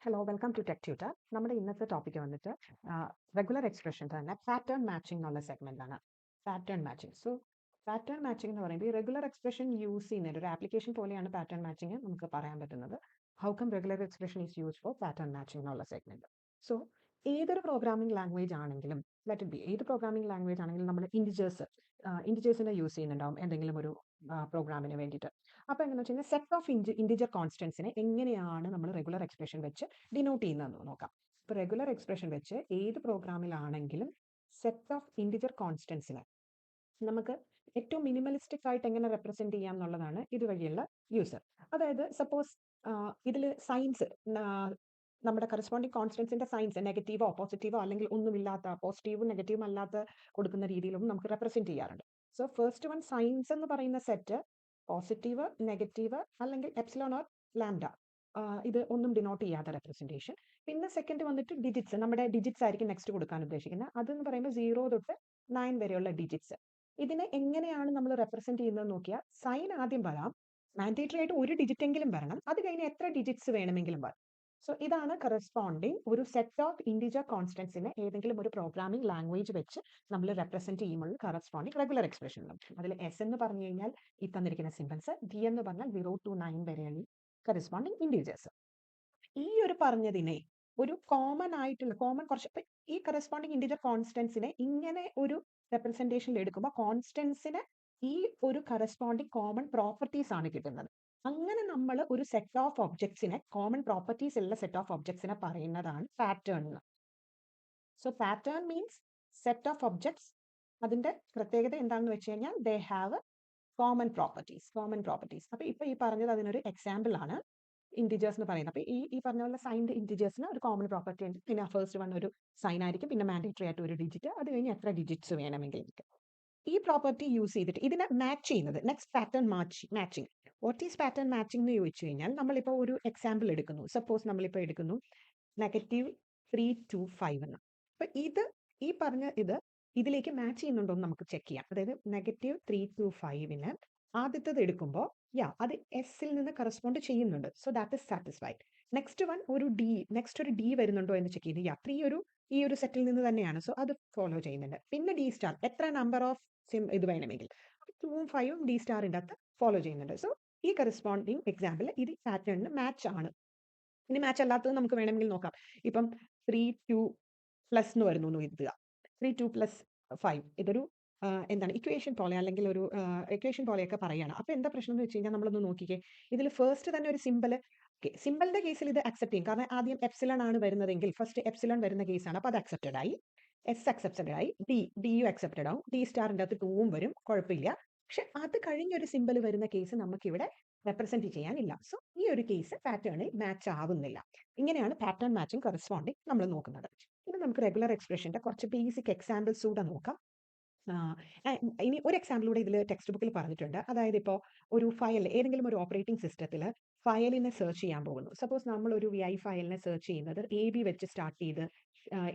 Hello welcome to tech tutor. നമ്മുടെ ഇന്നത്തെ topic വന്നിട്ട് റെഗുലർ എക്സ്പ്രഷൻ തന്നെ പാറ്റേൺ മാച്ചിങ് എന്നുള്ള സെഗ്മെന്റ് ആണ്. Pattern matching. So pattern matching എന്ന് പറയുമ്പോൾ ഈ റെഗുലർ എക്സ്പ്രഷൻ യൂസ് ചെയ്യുന്ന ഒരു ആപ്ലിക്കേഷൻ പോലെയാണ് പാറ്റേൺ മാച്ചിങ് നമുക്ക് പറയാൻ പറ്റുന്നത്. How come regular expression is use for pattern matching എന്നുള്ള സെഗ്മെന്റ്. സോ ഏതൊരു പ്രോഗ്രാമിംഗ് ലാംഗ്വേജ് ആണെങ്കിലും ലെറ്റ് ഇറ്റ് ബി ഏത് പ്രോഗ്രാമിംഗ് ലാംഗ്വേജ് ആണെങ്കിലും നമ്മൾ ഇൻഡിജേഴ്സിനെ യൂസ് ചെയ്യുന്നുണ്ടാവും എന്തെങ്കിലും ഒരു പ്രോഗ്രാമിന് വേണ്ടിയിട്ട്. അപ്പോൾ എങ്ങനെയാണെന്ന് വെച്ച് കഴിഞ്ഞാൽ സെറ്റ് ഓഫ് ഇൻഡിജർ കോൺസ്റ്റൻസിനെ എങ്ങനെയാണ് നമ്മൾ റെഗുലർ എക്സ്പ്രഷൻ വെച്ച് ഡിനോട്ട് ചെയ്യുന്നതെന്ന് നോക്കാം. ഇപ്പോൾ റെഗുലർ എക്സ്പ്രഷൻ വെച്ച് ഏത് പ്രോഗ്രാമിലാണെങ്കിലും സെറ്റ് ഓഫ് ഇൻഡിജർ കോൺസ്റ്റൻസിനെ നമുക്ക് ഏറ്റവും മിനിമലിസ്റ്റിക് ആയിട്ട് എങ്ങനെ റെപ്രസെന്റ് ചെയ്യാം എന്നുള്ളതാണ് ഇതുവഴിയുള്ള യൂസർ. അതായത് സപ്പോസ് ഇതിൽ സൈൻസ് നമ്മുടെ കറസ്പോണ്ടിങ് കോൺസ്റ്റൻസിന്റെ സൈൻസ് നെഗറ്റീവോ പോസിറ്റീവോ അല്ലെങ്കിൽ ഒന്നുമില്ലാത്ത പോസിറ്റീവും നെഗറ്റീവും അല്ലാത്ത കൊടുക്കുന്ന രീതിയിലും നമുക്ക് റെപ്രസെന്റ് ചെയ്യാറുണ്ട്. സോ ഫസ്റ്റ് വൺ സൈൻസ് എന്ന് പറയുന്ന സെറ്റ് പോസിറ്റീവ് നെഗറ്റീവ് അല്ലെങ്കിൽ എപ്സിലോൺ ഓർ ലാംഡ ഇത് ഒന്നും ഡിനോട്ട് ചെയ്യാത്ത റെപ്രസെന്റേഷൻ. പിന്നെ സെക്കൻഡ് വന്നിട്ട് ഡിജിറ്റ്സ്, നമ്മുടെ ഡിജിറ്റ്സ് ആയിരിക്കും നെക്സ്റ്റ് കൊടുക്കാൻ ഉദ്ദേശിക്കുന്നത്. അതെന്ന് പറയുമ്പോൾ 0 തൊട്ട് 9 വരെയുള്ള ഡിജിറ്റ്സ്. ഇതിനെ എങ്ങനെയാണ് നമ്മൾ റെപ്രസെന്റ് ചെയ്യുന്നത് നോക്കിയാൽ സൈൻ ആദ്യം വരാം, മാൻഡേറ്ററി ആയിട്ട് ഒരു ഡിജിറ്റ് എങ്കിലും വരണം, അത് കഴിഞ്ഞ് എത്ര ഡിജിറ്റ്സ് വേണമെങ്കിലും വരാം. സോ ഇതാണ് കറസ്പോണ്ടിങ് ഒരു സെറ്റ് ഓഫ് ഇൻഡിജർ കോൺസ്റ്റൻസിനെ ഏതെങ്കിലും ഒരു പ്രോഗ്രാമിംഗ് ലാംഗ്വേജ് വെച്ച് നമ്മൾ റെപ്രസെന്റ് ചെയ്യുമ്പോൾ കറസ്പോണ്ടിങ് റെഗുലർ എക്സ്പ്രഷൻ. അതിൽ എസ് എന്ന് പറഞ്ഞു കഴിഞ്ഞാൽ ഈ തന്നിരിക്കുന്ന സിംബൽസ്, ഡി എന്ന് പറഞ്ഞാൽ 0 to 9 വരെയാണ് കറസ്പോണ്ടിങ് ഇൻഡിജേഴ്സ്. ഈ ഒരു പറഞ്ഞതിനെ ഒരു കോമൺ കുറച്ച് ഈ കറസ്പോണ്ടിങ് ഇൻഡിജർ കോൺസ്റ്റൻസിനെ ഇങ്ങനെ ഒരു റെപ്രസെന്റേഷനിൽ എടുക്കുമ്പോൾ കോൺസ്റ്റൻസിന് ഈ ഒരു കറസ്പോണ്ടിങ് കോമൺ പ്രോപ്പർട്ടീസ് ആണ് കിട്ടുന്നത്. അങ്ങനെ നമ്മൾ ഒരു സെറ്റ് ഓഫ് ഒബ്ജക്ട്സിനെ കോമൺ പ്രോപ്പർട്ടീസ് ഉള്ള സെറ്റ് ഓഫ് ഒബ്ജക്ട്സിനെ പറയുന്നതാണ് pattern. So pattern means set of objects. അതിന്റെ പ്രത്യേകത എന്താണെന്ന് വെച്ച് കഴിഞ്ഞാൽ ദേ ഹാവ് കോമൺ പ്രോപ്പർട്ടീസ്. അപ്പൊ ഇപ്പൊ ഈ പറഞ്ഞത് അതിനൊരു എക്സാമ്പിൾ ആണ് ഇൻഡിജേഴ്സ് എന്ന് പറയുന്നത്. അപ്പൊ ഈ പറഞ്ഞ പോലെ സൈൻഡ് ഇൻഡിജേഴ്സിന് ഒരു കോമൺ പ്രോപ്പർട്ടി ഉണ്ട്. പിന്നെ ഫസ്റ്റ് വൺ ഒരു സൈൻ ആയിരിക്കും, പിന്നെ മാൻഡേറ്ററി ആയിട്ട് ഒരു ഡിജിറ്റ്, അത് കഴിഞ്ഞ് എത്ര ഡിജിറ്റ്സ് വേണമെങ്കിൽ. ഈ പ്രോപ്പർട്ടി യൂസ് ചെയ്തിട്ട് ഇതിനെ മാച്ച് ചെയ്യുന്നത് next pattern matching. What is pattern matching എന്ന് ചോദിച്ചു കഴിഞ്ഞാൽ നമ്മളിപ്പോൾ ഒരു എക്സാമ്പിൾ എടുക്കുന്നു. സപ്പോസ് നമ്മളിപ്പോൾ എടുക്കുന്നു -325 എന്ന്. അപ്പൊ ഈ പറഞ്ഞ ഇതിലേക്ക് മാച്ച് ചെയ്യുന്നുണ്ടോ എന്ന് നമുക്ക് ചെക്ക് ചെയ്യാം. അതായത് -325ന് ആദ്യത്തേത് എടുക്കുമ്പോൾ അത് എസിൽ നിന്ന് കറസ്പോണ്ട് ചെയ്യുന്നുണ്ട്. So that is satisfied. Next ഒരു ഡി വരുന്നുണ്ടോ എന്ന് ചെക്ക് ചെയ്ത് ഈ ഒരു സെറ്റിൽ നിന്ന് തന്നെയാണ്. സോ അത് ഫോളോ ചെയ്യുന്നുണ്ട്. പിന്നെ ഡി സ്റ്റാർ എത്ര നമ്പർ ഓഫ് ഇത് വേണമെങ്കിൽ 2ഉം 5ഉം ഡി സ്റ്റാറിൻ്റെ അകത്ത് ഫോളോ ചെയ്യുന്നുണ്ട്. സോ ഈ കറസ്പോണ്ടിങ് എക്സാമ്പിൾ ഇത് പാറ്റേണിന് മാച്ച് ആണ്. ഇനി മാച്ച് അല്ലാത്തത് നമുക്ക് വേണമെങ്കിൽ നോക്കാം. ഇപ്പം 3 2 പ്ലസ് എന്ന് വരുന്നു എന്ന് കരുതുക. 3 2 + 5 ഇതൊരു എന്താണ് ഇക്വേഷൻ പോലെ അല്ലെങ്കിൽ ഒരു ഇക്വേഷൻ പോലെയൊക്കെ പറയാണ്. അപ്പൊ എന്താ പ്രശ്നം എന്ന് വെച്ച് കഴിഞ്ഞാൽ നമ്മളൊന്ന് നോക്കിക്കേ. ഇതിൽ ഫസ്റ്റ് തന്നെ ഒരു സിമ്പിളിന്റെ കേസിൽ ഇത് അക്സെപ്റ്റ് ചെയ്യും. കാരണം ആദ്യം എപ്സിലൺ ആണ് വരുന്നതെങ്കിൽ ഫസ്റ്റ് എപ്സിലൺ വരുന്ന കേസാണ്. അപ്പൊ അത് അക്സെപ്റ്റഡ് ആയി. എസ് അക്സെപ്റ്റഡ് ആയി. ഡിയും അക്സെപ്റ്റഡ് ആവും. ഡി സ്റ്റാറിന്റെ അകത്ത് 2ഉം വരും, കുഴപ്പമില്ല. പക്ഷെ അത് കഴിഞ്ഞൊരു സിമ്പിൾ വരുന്ന കേസ് നമുക്കിവിടെ റെപ്രസെന്റ് ചെയ്യാനില്ല. സോ ഈ ഒരു കേസ് പാറ്റേണിൽ മാച്ച് ആവുന്നില്ല. ഇങ്ങനെയാണ് പാറ്റേൺ മാച്ചിങ് കറസ്പോണ്ടിങ് നമ്മൾ നോക്കുന്നത്. ഇനി നമുക്ക് റെഗുലർ എക്സ്പ്രഷന്റെ കുറച്ച് ബേസിക് എക്സാമ്പിൾസ് കൂടെ നോക്കാം. ഇനി ഒരു എക്സാമ്പിളൂടെ ഇതിൽ ടെക്സ്റ്റ് ബുക്കിൽ പറഞ്ഞിട്ടുണ്ട്. അതായത് ഇപ്പോൾ ഒരു ഫയൽ ഏതെങ്കിലും ഒരു ഓപ്പറേറ്റിംഗ് സിസ്റ്റത്തിൽ ഫയലിനെ സെർച്ച് ചെയ്യാൻ പോകുന്നു. സപ്പോസ് നമ്മൾ ഒരു VI ഫയലിനെ സെർച്ച് ചെയ്യുന്നത് AB വെച്ച് സ്റ്റാർട്ട് ചെയ്ത്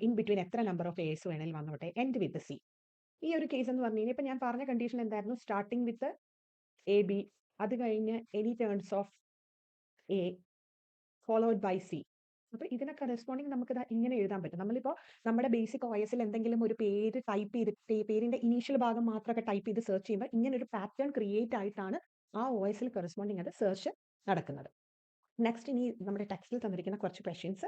ഇൻ ബിറ്റ്വീൻ എത്ര നമ്പർ ഓഫ് എസ് വേണമെങ്കിലും വന്നോട്ടെ, എൻഡ് വിത്ത് C. ഈ ഒരു കേസ് എന്ന് പറഞ്ഞു കഴിഞ്ഞാൽ ഇപ്പൊ ഞാൻ പറഞ്ഞ കണ്ടീഷൻ എന്തായിരുന്നു? സ്റ്റാർട്ടിംഗ് വിത്ത് AB, അത് കഴിഞ്ഞ് any turns of A followed by C. അപ്പൊ ഇതിനെ കറസ്പോണ്ടിങ് നമുക്ക് ഇങ്ങനെ എഴുതാൻ പറ്റും. നമ്മളിപ്പോ നമ്മുടെ ബേസിക് OSൽ എന്തെങ്കിലും ഒരു പേര് ടൈപ്പ് ചെയ്തിട്ട് പേരിന്റെ ഇനീഷ്യൽ ഭാഗം മാത്രമൊക്കെ ടൈപ്പ് ചെയ്ത് സെർച്ച് ചെയ്യുമ്പോൾ ഇങ്ങനെ ഒരു പാറ്റേൺ ക്രിയേറ്റ് ആയിട്ടാണ് ആ OSൽ കറസ്പോണ്ടിങ് അത് സെർച്ച് നടക്കുന്നത്. നെക്സ്റ്റ് ഇനി നമ്മുടെ ടെക്സ്റ്റിൽ തന്നിരിക്കുന്ന കുറച്ച് ക്വസ്റ്റ്യൻസ്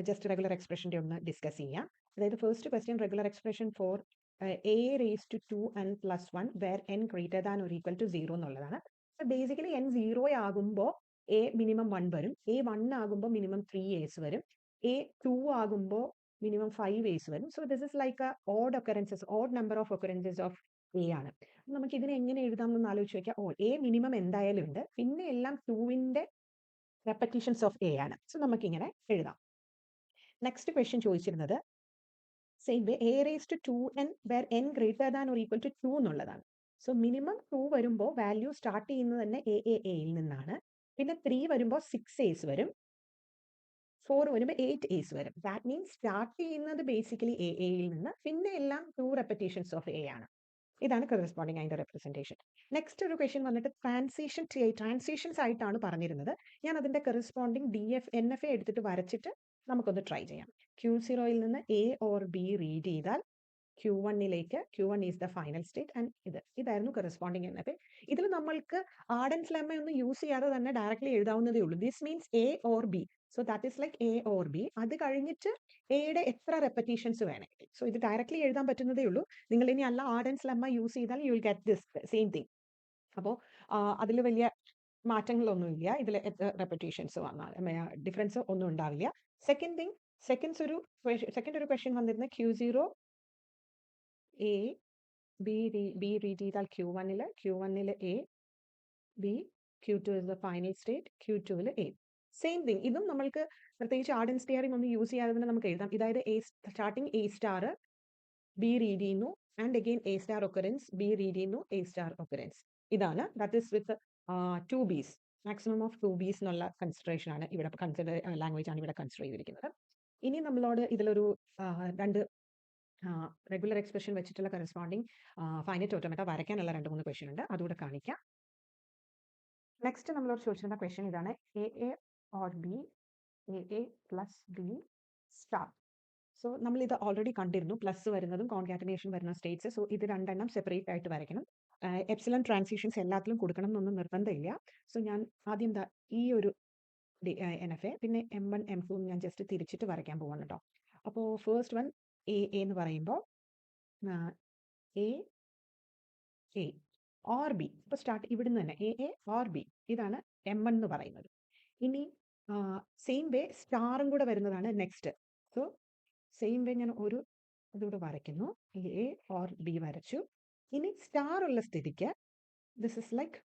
ജസ്റ്റ് റെഗുലർ എക്സ്പ്രഷന്റെ ഒന്ന് ഡിസ്കസ് ചെയ്യാം. അതായത് first question regular expression for a⁻²n+1 where n > or = 0 എന്നുള്ളതാണ്. ബേസിക്കലി n 0 ആകുമ്പോൾ a മിനിമം 1 വരും, a 1 ആകുമ്പോൾ മിനിമം 3 a's വരും, a 2 ആകുമ്പോൾ മിനിമം 5 a's വരും. So this is like odd number of occurrences of a ആണ്. നമുക്ക് ഇതിനെ എങ്ങനെ എഴുതാം എന്ന് ആലോചിച്ച് നോക്കിയാൽ a മിനിമം എന്തായാലും ഉണ്ട്, പിന്നെ എല്ലാം 2ന്റെ റെപ്പറ്റീഷൻസ് ഓഫ് a ആണ്. സോ നമുക്കിങ്ങനെ എഴുതാം. നെക്സ്റ്റ് ക്വസ്റ്റ്യൻ ചോദിച്ചിരുന്നത് a⁻²n വേർ n > or = 2 എന്നുള്ളതാണ്. സോ മിനിമം 2 വരുമ്പോൾ വാല്യൂ സ്റ്റാർട്ട് ചെയ്യുന്നത് തന്നെ ൽ നിന്നാണ്. പിന്നെ 3 വരുമ്പോൾ 6 a's വരും, 4 വരുമ്പോൾ 8 a's വരും. ദാറ്റ് മീൻസ് സ്റ്റാർട്ട് ചെയ്യുന്നത് ബേസിക്കലി ൽ നിന്ന്, പിന്നെ എല്ലാം 2 റെപ്പറ്റീഷൻസ് ഓഫ് a ആണ്. ഇതാണ് കറസ്പോണ്ടിങ് അതിന്റെ റെപ്രസെന്റേഷൻ. നെക്സ്റ്റ് ഒരു ക്വസ്റ്റ്യൻ വന്നിട്ട് ട്രാൻസിഷൻസ് ആയിട്ടാണ് പറഞ്ഞിരുന്നത്. ഞാൻ അതിന്റെ കറസ്പോണ്ടിങ് NFA എടുത്തിട്ട് വരച്ചിട്ട് നമുക്കൊന്ന് ട്രൈ ചെയ്യാം. Q0യിൽ നിന്ന് A or B റീഡ് ചെയ്താൽ Q1ലേക്ക് Q1 is the final state and ഇതായിരുന്നു കറസ്പോണ്ടിങ് എന്നത്. ഇതിൽ നമ്മൾക്ക് ആർഡൻസ് ലെമ്മ ഒന്നും യൂസ് ചെയ്യാതെ തന്നെ ഡയറക്റ്റ്ലി എഴുതാവുന്നതേ ഉള്ളൂ. This means A or B. So that is like A or B. അത് കഴിഞ്ഞിട്ട് എയുടെ എത്ര റെപ്പറ്റീഷൻസ് വേണമെങ്കിൽ. സോ ഇത് ഡയറക്റ്റ്ലി എഴുതാൻ പറ്റുന്നതേ ഉള്ളൂ. നിങ്ങൾ ഇനി അല്ല ആർഡൻസ് ലെമ്മ യൂസ് ചെയ്താൽ you will get this same thing. അപ്പോൾ അതിൽ വലിയ മാറ്റങ്ങളൊന്നുമില്ല. ഇതിൽ റെപ്പറ്റീഷൻസ് വന്നാൽ ഡിഫറൻസ് ഒന്നും ഉണ്ടാവില്ല. സെക്കൻഡ് ഒരു ക്വസ്റ്റ്യൻ വന്നിരുന്ന Q0 A B റീഡ് ചെയ്താൽ Q1ൽ A B Q2 is the final state Q2ൽ A same thing. ഇതും നമ്മൾക്ക് പ്രത്യേകിച്ച് ആർഡൻസ് തിയറി ഒന്നും യൂസ് ചെയ്യാതെ തന്നെ നമുക്ക് എഴുതാം. ഇതായത് starting A star B read ചെയ്യുന്നു and again A star occurrence B read ചെയ്യുന്നു A സ്റ്റാർ ഒക്കറൻസ്. ഇതാണ് that is with 2 Bs maximum of 2 Bs എന്നുള്ള കൺസിഡറേഷൻ ആണ് ഇവിടെ ലാംഗ്വേജ് ആണ് ഇവിടെ കൺസിഡർ ചെയ്തിരിക്കുന്നത്. ഇനി നമ്മളോട് ഇതിലൊരു രണ്ട് റെഗുലർ എക്സ്പ്രഷൻ വെച്ചിട്ടുള്ള കറസ്പോണ്ടിങ് ഫൈനൈറ്റ് ഓട്ടോമേറ്റ വരയ്ക്കാനുള്ള 2-3 ക്വസ്റ്റ്യൻ ഉണ്ട്. അതുകൂടെ കാണിക്കാം. നെക്സ്റ്റ് നമ്മളോട് ചോദിച്ചിരുന്ന ക്വസ്റ്റ്യൻ ഇതാണ്. A or B A plus B star. So നമ്മൾ ഇത് ഓൾറെഡി കണ്ടിരുന്നു. പ്ലസ് വരുന്നതും കോൺകാറ്റനേഷൻ വരുന്ന സ്റ്റേറ്റ്സ്. സോ ഇത് രണ്ടെണ്ണം സെപ്പറേറ്റ് ആയിട്ട് വരയ്ക്കണം. എപ്സിലൺ ട്രാൻസിഷൻസ് എല്ലാത്തിലും കൊടുക്കണം എന്നൊന്നും നിർബന്ധമില്ല. സോ ഞാൻ ആദ്യം ഈ ഒരു NFA പിന്നെ M1 M2 ഞാൻ ജസ്റ്റ് തിരിച്ചിട്ട് വരയ്ക്കാൻ പോവാണ് കേട്ടോ. അപ്പോൾ ഫസ്റ്റ് വൺ A എന്ന് പറയുമ്പോൾ A or B. ഇപ്പോൾ സ്റ്റാർട്ട് ഇവിടുന്ന് തന്നെ A or B ഇതാണ് M1 എന്ന് പറയുന്നത്. ഇനി സെയിം വേ സ്റ്റാറും കൂടെ വരുന്നതാണ് നെക്സ്റ്റ്. സോ സെയിം വേ ഞാൻ ഒരു ഇതുകൂടെ വരയ്ക്കുന്നു. A or B വരച്ചു. ഇനി സ്റ്റാർ ഉള്ള സ്ഥിതിക്ക് ദിസ് ഇസ് ലൈക്ക്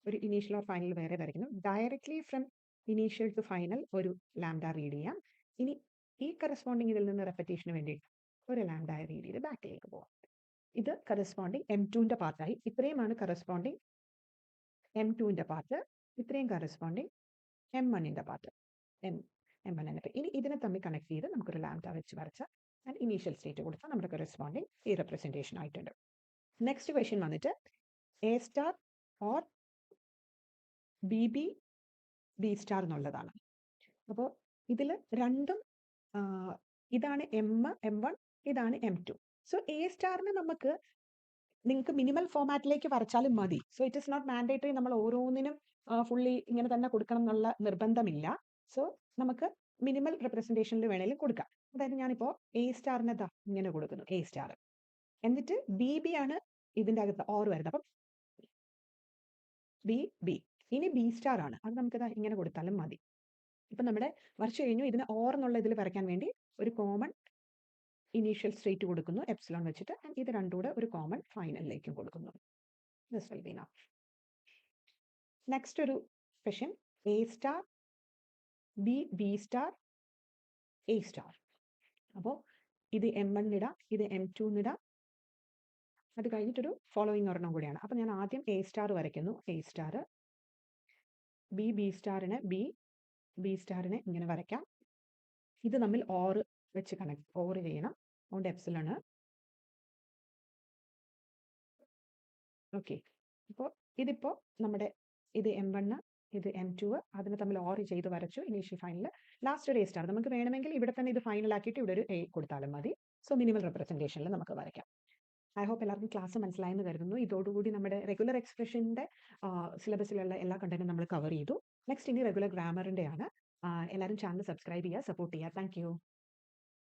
ഒരു ഇനീഷ്യൽ ഓർ ഫൈനൽ വേറെ വരയ്ക്കുന്നു. Directly from initial to final ഒരു ലാംഡ റീഡ് ചെയ്യാം. ഇനി ഈ കറസ്പോണ്ടിങ് ഇതിൽ നിന്ന് റെപ്പറ്റീഷന് വേണ്ടി ഒരു ലാംഡ റീഡ് ചെയ്ത് ബാക്കിലേക്ക് പോകാം. ഇത് കറസ്പോണ്ടിങ് M2ന്റെ പാർട്ടായി. ഇത്രയുമാണ് കറസ്പോണ്ടിങ് M2ന്റെ പാർട്ട്. ഇത്രയും കറസ്പോണ്ടിങ് M1ന്റെ പാർട്ട്. M1 NFA. ഇനി ഇതിനെ തമ്മിൽ കണക്ട് ചെയ്ത് നമുക്കൊരു ലാംഡ വെച്ച് വരച്ച ആൻഡ് ഇനീഷ്യൽ സ്റ്റേറ്റ് കൊടുത്താൽ നമ്മുടെ കറസ്പോണ്ടിങ് ഈ റെപ്രസെൻറ്റേഷൻ ആയിട്ടുണ്ട്. നെക്സ്റ്റ് ക്വസ്റ്റ്യൻ വന്നിട്ട് A star or B star എന്നുള്ളതാണ്. അപ്പോൾ ഇതിൽ രണ്ടും ഇതാണ് M1 ഇതാണ് M2. സോ A സ്റ്റാറിന് നിങ്ങൾക്ക് മിനിമൽ ഫോമാറ്റിലേക്ക് വരച്ചാലും മതി. So it is not mandatory നമ്മൾ ഓരോന്നിനും ഫുള്ളി ഇങ്ങനെ തന്നെ കൊടുക്കണം എന്നുള്ള നിർബന്ധമില്ല. സോ നമുക്ക് മിനിമൽ റെപ്രസെൻറ്റേഷനിൽ വേണമെങ്കിലും കൊടുക്കാം. അതായത് ഞാനിപ്പോൾ A സ്റ്റാറിന് ഇങ്ങനെ കൊടുക്കുന്നു A സ്റ്റാർ. എന്നിട്ട് B ആണ് ഇതിൻ്റെ അകത്ത് ഓർ വരുന്നത്. അപ്പം B ഇനി B സ്റ്റാർ ആണ്. അത് നമുക്കിത് ഇങ്ങനെ കൊടുത്താലും മതി. ഇപ്പം നമ്മുടെ വരച്ചു കഴിഞ്ഞു. ഇതിന് ഓർ എന്നുള്ള ഇതിൽ വരയ്ക്കാൻ വേണ്ടി ഒരു കോമൺ ഇനീഷ്യൽ സ്റ്റേറ്റ് കൊടുക്കുന്നു എപ്സിലോൺ വെച്ചിട്ട്. ആൻഡ് ഇത് രണ്ടും കൂടെ ഒരു കോമൺ ഫൈനലിലേക്കും കൊടുക്കുന്നു. This will be now. Next ഒരു question A star B star A star. അപ്പോൾ ഇത് M1 ഇടാം, ഇത് M2 ഇടാം. അത് കഴിഞ്ഞിട്ടൊരു ഫോളോയിങ് ഒരെണ്ണം കൂടിയാണ്. അപ്പം ഞാൻ ആദ്യം A സ്റ്റാർ വരയ്ക്കുന്നു. A സ്റ്റാർ B സ്റ്റാറിനെ B സ്റ്റാറിനെ ഇങ്ങനെ വരയ്ക്കാം. ഇത് തമ്മിൽ ഓർ വെച്ച് ഓർ ചെയ്യണം. അതുകൊണ്ട് എപ്സിലോൺ. ഓക്കെ. അപ്പോൾ ഇതിപ്പോൾ നമ്മുടെ ഇത് M1 ഇത് M2 അതിനെ തമ്മിൽ ഓർ ചെയ്ത് വരച്ചു ഇനീഷ്യൽ ഫൈനൽ. ലാസ്റ്റ് ഒരു A സ്റ്റാർ. നമുക്ക് വേണമെങ്കിൽ ഇവിടെ തന്നെ ഇത് ഫൈനൽ ആക്കിയിട്ട് ഇവിടെ ഒരു A കൊടുത്താലും മതി. സോ മിനിമൽ റെപ്രസെൻറ്റേഷനിൽ നമുക്ക് വരയ്ക്കാം. ഐ ഹോപ്പ് എല്ലാവർക്കും ക്ലാസ് മനസ്സിലായെന്ന് കരുതുന്നു. ഇതോടുകൂടി നമ്മുടെ റെഗുലർ എക്സ്പ്രഷൻ്റെ സിലബസിലുള്ള എല്ലാ കണ്ടന്റും നമ്മൾ കവർ ചെയ്തു. നെക്സ്റ്റ് ഇനി റെഗുലർ ഗ്രാമറിൻ്റെ ആണ്. എല്ലാവരും ചാനൽ സബ്സ്ക്രൈബ് ചെയ്യുക, സപ്പോർട്ട് ചെയ്യുക. Thank you.